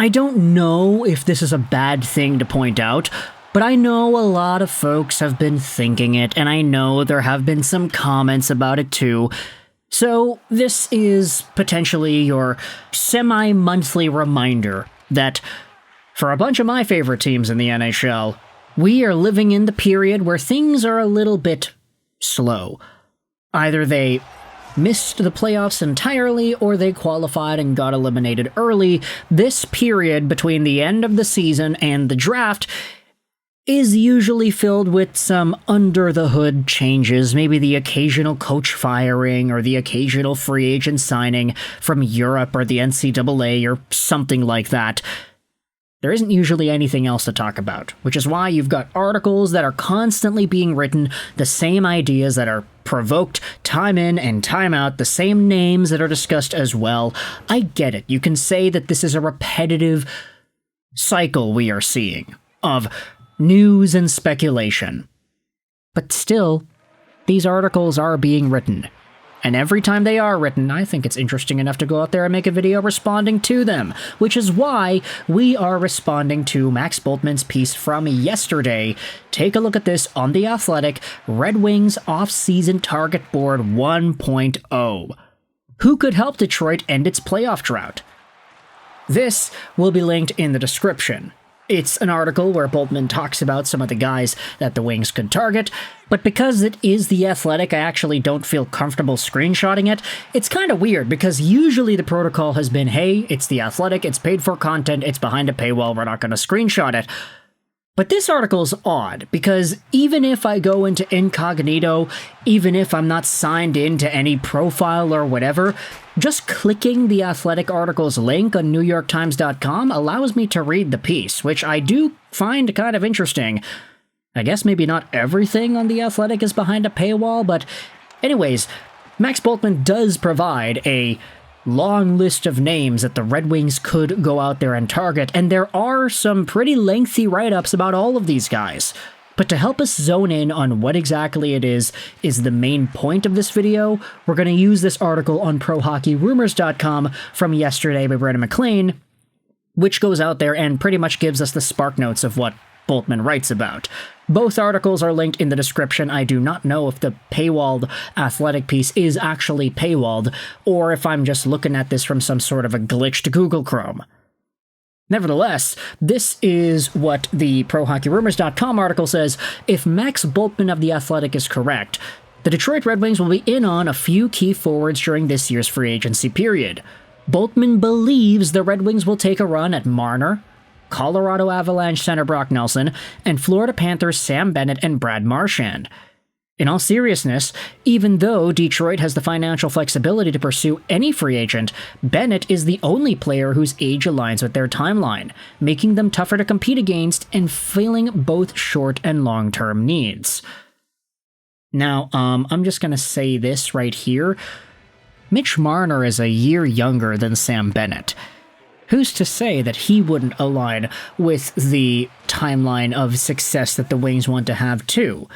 I don't know if this is a bad thing to point out, but I know a lot of folks have been thinking it, and I know there have been some comments about it too. So this is potentially your semi-monthly reminder that for a bunch of my favorite teams in the NHL, we are living in the period where things are a little bit slow. Either they missed the playoffs entirely, or they qualified and got eliminated early. This period between the end of the season and the draft is usually filled with some under-the-hood changes, maybe the occasional coach firing or the occasional free agent signing from Europe or the NCAA or something like that. There isn't usually anything else to talk about, which is why you've got articles that are constantly being written, the same ideas that are provoked time in and time out, the same names that are discussed as well. I get it. You can say that this is a repetitive cycle we are seeing of news and speculation. But still, these articles are being written. And every time they are written, I think it's interesting enough to go out there and make a video responding to them, which is why we are responding to Max Bultman's piece from yesterday. Take a look at this on The Athletic, Red Wings off-season target board 1.0. Who could help Detroit end its playoff drought? This will be linked in the description. It's an article where Bultman talks about some of the guys that the Wings could target, but because it is The Athletic, I actually don't feel comfortable screenshotting it. It's kind of weird, because usually the protocol has been, hey, it's The Athletic, it's paid for content, it's behind a paywall, we're not going to screenshot it. But this article's odd, because even if I go into incognito, even if I'm not signed into any profile or whatever, just clicking the Athletic article's link on NewYorkTimes.com allows me to read the piece, which I do find kind of interesting. I guess maybe not everything on The Athletic is behind a paywall, but anyways, Max Bultman does provide a long list of names that the Red Wings could go out there and target, and there are some pretty lengthy write-ups about all of these guys. But to help us zone in on what exactly it is the main point of this video, we're going to use this article on ProHockeyRumors.com from yesterday by Brendan McLean, which goes out there and pretty much gives us the spark notes of what Bultman writes about. Both articles are linked in the description. I do not know if the paywalled Athletic piece is actually paywalled, or if I'm just looking at this from some sort of a glitched Google Chrome. Nevertheless, this is what the ProHockeyRumors.com article says. If Max Bultman of The Athletic is correct, the Detroit Red Wings will be in on a few key forwards during this year's free agency period. Bultman believes the Red Wings will take a run at Marner, Colorado Avalanche center Brock Nelson, and Florida Panthers Sam Bennett and Brad Marchand. In all seriousness, even though Detroit has the financial flexibility to pursue any free agent, Bennett is the only player whose age aligns with their timeline, making them tougher to compete against and filling both short and long-term needs. Now, I'm just going to say this right here. Mitch Marner is a year younger than Sam Bennett. Who's to say that he wouldn't align with the timeline of success that the Wings want to have too?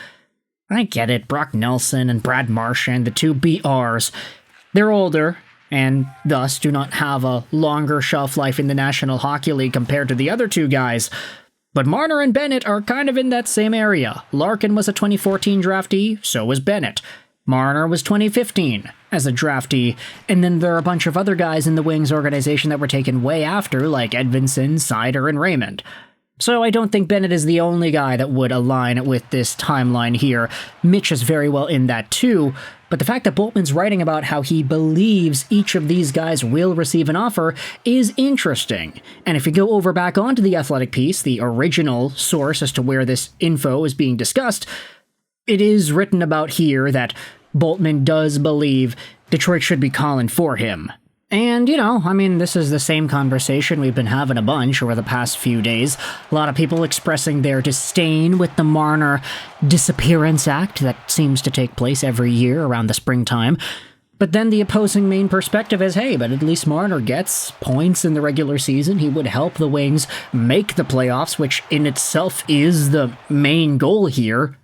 I get it, Brock Nelson and Brad Marchand, the two BRs, they're older, and thus do not have a longer shelf life in the National Hockey League compared to the other two guys. But Marner and Bennett are kind of in that same area. Larkin was a 2014 draftee, so was Bennett. Marner was 2015 as a draftee, and then there are a bunch of other guys in the Wings organization that were taken way after, like Edvinsson, Seider, and Raymond. So I don't think Bennett is the only guy that would align with this timeline here. Mitch is very well in that too, but the fact that Bultman's writing about how he believes each of these guys will receive an offer is interesting. And if you go over back onto the Athletic piece, the original source as to where this info is being discussed, it is written about here that Bultman does believe Detroit should be calling for him. And, you know, I mean, this is the same conversation we've been having a bunch over the past few days. A lot of people expressing their disdain with the Marner Disappearance Act that seems to take place every year around the springtime. But then the opposing main perspective is, hey, but at least Marner gets points in the regular season. He would help the Wings make the playoffs, which in itself is the main goal here.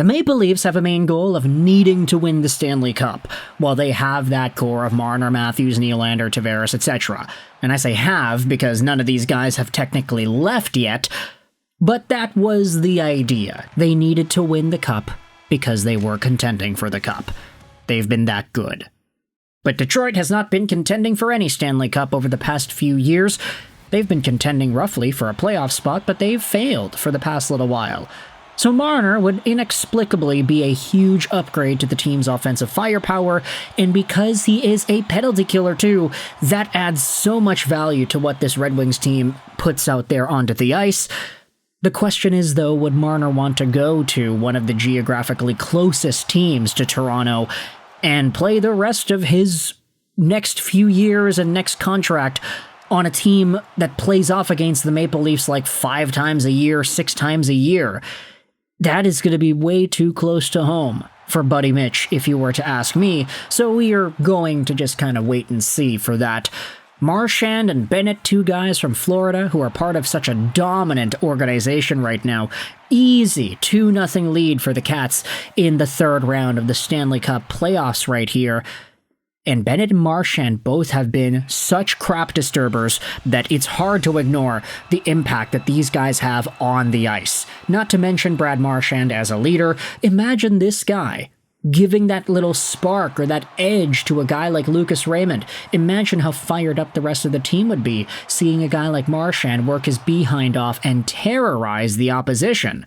The Maple Leafs have a main goal of needing to win the Stanley Cup, while they have that core of Marner, Matthews, Nylander, Tavares, etc. And I say have because none of these guys have technically left yet, but that was the idea. They needed to win the Cup because they were contending for the Cup. They've been that good. But Detroit has not been contending for any Stanley Cup over the past few years. They've been contending roughly for a playoff spot, but they've failed for the past little while. So Marner would inexplicably be a huge upgrade to the team's offensive firepower, and because he is a penalty killer too, that adds so much value to what this Red Wings team puts out there onto the ice. The question is, though, would Marner want to go to one of the geographically closest teams to Toronto and play the rest of his next few years and next contract on a team that plays off against the Maple Leafs like 5 times a year, 6 times a year? That is going to be way too close to home for Buddy Mitch, if you were to ask me, so we are going to just kind of wait and see for that. Marchand and Bennett, 2 guys from Florida who are part of such a dominant organization right now. Easy 2-0 lead for the Cats in the 3rd round of the Stanley Cup Playoffs right here. And Bennett and Marchand both have been such crap disturbers that it's hard to ignore the impact that these guys have on the ice. Not to mention Brad Marchand as a leader. Imagine this guy giving that little spark or that edge to a guy like Lucas Raymond. Imagine how fired up the rest of the team would be seeing a guy like Marchand work his behind off and terrorize the opposition.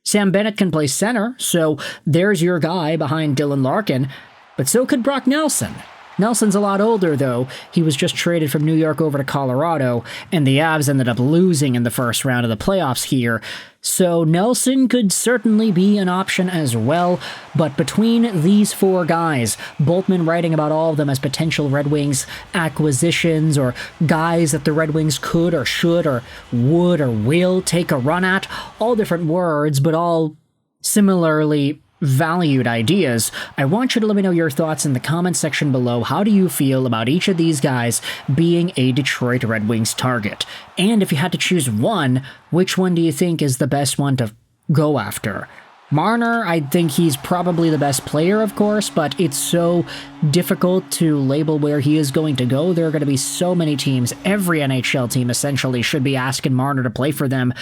Sam Bennett can play center, so there's your guy behind Dylan Larkin, but so could Brock Nelson. Nelson's a lot older, though. He was just traded from New York over to Colorado, and the Avs ended up losing in the first round of the playoffs here. So Nelson could certainly be an option as well, but between these 4 guys, Boltman writing about all of them as potential Red Wings acquisitions or guys that the Red Wings could or should or would or will take a run at, all different words, but all similarly valued ideas. I want you to let me know your thoughts in the comment section below. How do you feel about each of these guys being a Detroit Red Wings target? And if you had to choose one, which one do you think is the best one to go after? Marner, I think he's probably the best player, of course, but it's so difficult to label where he is going to go. There are going to be so many teams. Every NHL team essentially should be asking Marner to play for them.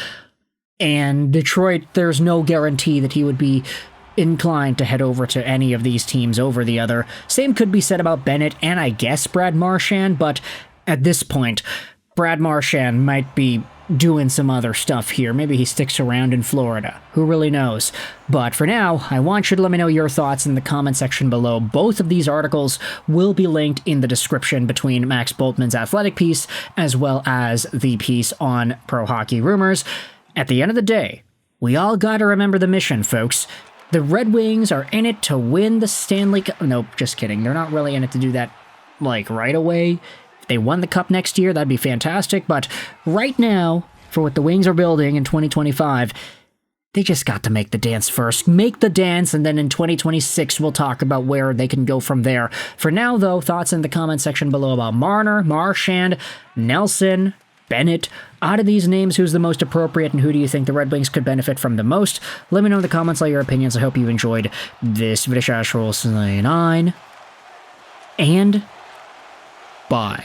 And Detroit, there's no guarantee that he would be inclined to head over to any of these teams over the other. Same could be said about Bennett and I guess Brad Marchand, but at this point, Brad Marchand might be doing some other stuff here. Maybe he sticks around in Florida. Who really knows? But for now, I want you to let me know your thoughts in the comment section below. Both of these articles will be linked in the description between Max Boltman's Athletic piece as well as the piece on Pro Hockey Rumors. At the end of the day, we all gotta remember the mission, folks. The Red Wings are in it to win the Stanley Cup. Nope, just kidding. They're not really in it to do that, like, right away. If they won the Cup next year, that'd be fantastic. But right now, for what the Wings are building in 2025, they just got to make the dance first. Make the dance, and then in 2026, we'll talk about where they can go from there. For now, though, thoughts in the comment section below about Marner, Marchand, Nelson, Bennett. Out of these names, who's the most appropriate and who do you think the Red Wings could benefit from the most? Let me know in the comments all your opinions. I hope you enjoyed this video. And bye.